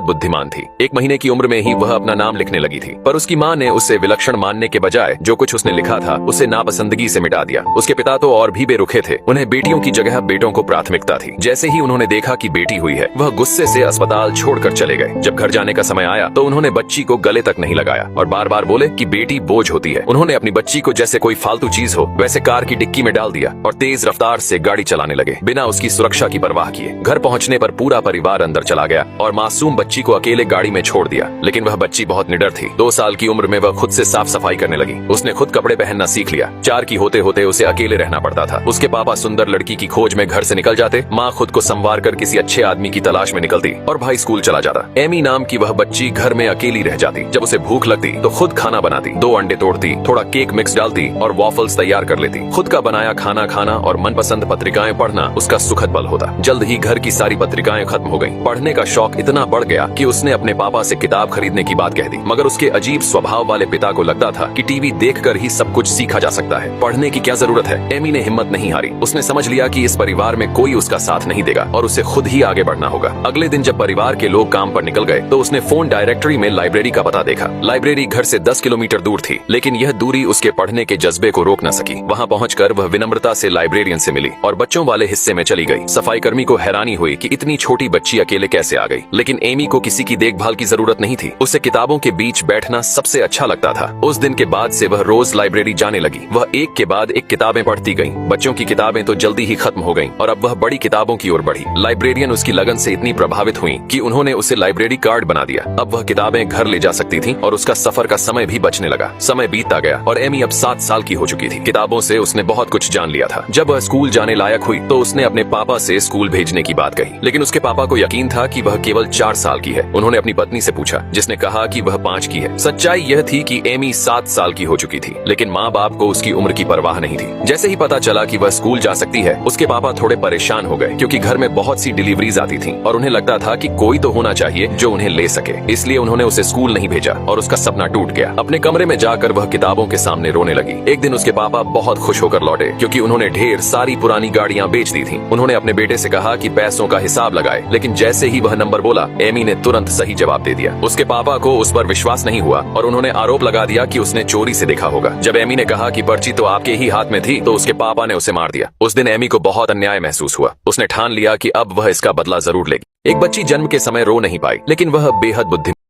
बुद्धिमान थी। 1 महीने की उम्र में ही वह अपना नाम लिखने लगी थी, पर उसकी माँ ने उसे विलक्षण मानने के बजाय जो कुछ उसने लिखा था उसे नापसंदगी से मिटा दिया। उसके पिता तो और भी बेरुखे थे, उन्हें बेटियों की जगह बेटों को प्राथमिकता थी। जैसे ही उन्होंने देखा कि बेटी हुई है, वह गुस्से से अस्पताल छोड़कर चले गए। जब घर जाने का समय आया तो उन्होंने बच्ची को गले तक नहीं लगाया और बार बार बोले कि बेटी बोझ होती है। उन्होंने अपनी बच्ची को जैसे कोई फालतू चीज हो वैसे कार की डिक्की में डाल दिया और तेज रफ्तार से गाड़ी चलाने लगे, बिना उसकी सुरक्षा की परवाह किए। घर पहुंचने पर पूरा परिवार अंदर चला गया और मासूम बच्ची को अकेले गाड़ी में छोड़ दिया। लेकिन वह बच्ची बहुत निडर थी। 2 साल की उम्र में वह खुद से साफ सफाई करने लगी। उसने खुद कपड़े पहनना सीख लिया। 4 की होते होते उसे अकेले रहना पड़ता था। उसके पापा सुंदर लड़की की खोज में घर से निकल जाते, माँ खुद को संवार कर किसी अच्छे आदमी की तलाश में निकलती और भाई स्कूल चला जाता। एमी नाम की वह बच्ची घर में अकेली रह जाती। जब उसे भूख लगती तो खुद खाना बनाती, 2 अंडे तोड़ती, थोड़ा केक मिक्स डालती और वॉफल्स तैयार कर लेती। खुद का बनाया खाना खाना और मनपसंद पत्रिकाएं पढ़ना उसका सुखद पल होता। जल्द ही घर की सारी पत्रिकाएं खत्म हो गईं। पढ़ने का शौक इतना बढ़ गया कि उसने अपने पापा से किताब खरीदने की बात कह दी, मगर उसके अजीब स्वभाव वाले पिता को लगता था कि टीवी देखकर ही सब कुछ सीखा जा सकता है, पढ़ने की क्या जरूरत है। एमी ने हिम्मत नहीं हारी। उसने समझ लिया कि इस परिवार में कोई उसका साथ नहीं देगा और उसे खुद ही आगे बढ़ना होगा। अगले दिन जब परिवार के लोग काम पर निकल गए तो उसने फोन डायरेक्टरी में लाइब्रेरी का पता देखा। लाइब्रेरी घर से 10 किलोमीटर दूर थी, लेकिन यह दूरी उसके पढ़ने के जज्बे को रोक न सकी। वहाँ पहुंचकर वह विनम्रता से लाइब्रेरियन से मिली और बच्चों वाले हिस्से में चली गई। सफाई कर्मी को हैरानी हुई कि इतनी छोटी बच्ची अकेले कैसे आ गई, लेकिन एमी को किसी की देखभाल की जरूरत नहीं थी। उसे किताबों के बीच बैठना सबसे अच्छा लगता था। उस दिन के बाद से वह रोज लाइब्रेरी जाने लगी। वह एक के बाद एक किताबें पढ़ती गई। बच्चों की किताबें तो जल्दी ही खत्म हो गईं और अब वह बड़ी किताबों की ओर बढ़ी। लाइब्रेरियन उसकी लगन से इतनी प्रभावित हुई कि उन्होंने उसे लाइब्रेरी कार्ड बना दिया। अब वह किताबें घर ले जा सकती थी और उसका सफर का समय भी बचने लगा। समय बीतता गया और एमी अब 7 साल की हो चुकी थी। किताबों से उसने बहुत कुछ जान लिया था। जब वह स्कूल जाने लायक हुई तो उसने अपने पापा से स्कूल भेजने की बात कही, लेकिन उसके पापा को यकीन था कि वह केवल 4 साल की है। उन्होंने अपनी पत्नी से पूछा, जिसने कहा कि वह 5 की है। सच्चाई यह थी कि एमी 7 साल की हो चुकी थी, लेकिन माँ बाप को उसकी उम्र की परवाह नहीं थी। जैसे ही पता चला कि वह स्कूल जा सकती है, उसके पापा थोड़े परेशान हो गए, क्योंकि घर में बहुत सी डिलीवरीज आती थी और उन्हें लगता था कि कोई तो होना चाहिए जो उन्हें ले सके। इसलिए उन्होंने उसे स्कूल नहीं भेजा और उसका सपना टूट गया। अपने कमरे में जाकर वह किताबों के सामने रोने लगी। एक दिन उसके पापा बहुत खुश होकर लौटे, क्योंकि उन्होंने ढेर सारी पुरानी गाड़ियां बेच दी थी। उन्होंने अपने बेटे से कहा कि पैसों का हिसाब लगाए, लेकिन जैसे ही वह नंबर बोला, एमी ने तुरंत सही जवाब दे दिया। उसके पापा को उस पर विश्वास नहीं हुआ और उन्होंने आरोप लगा दिया कि उसने चोरी से देखा होगा। जब एमी ने कहा कि पर्ची तो आपके ही हाथ में थी, तो उसके पापा ने उसे मार दिया। उस दिन एमी को बहुत अन्याय महसूस हुआ। उसने ठान लिया कि अब वह इसका बदला जरूर लेगी। एक बच्ची जन्म के समय रो नहीं पाई, लेकिन वह बेहद बुद्धिमान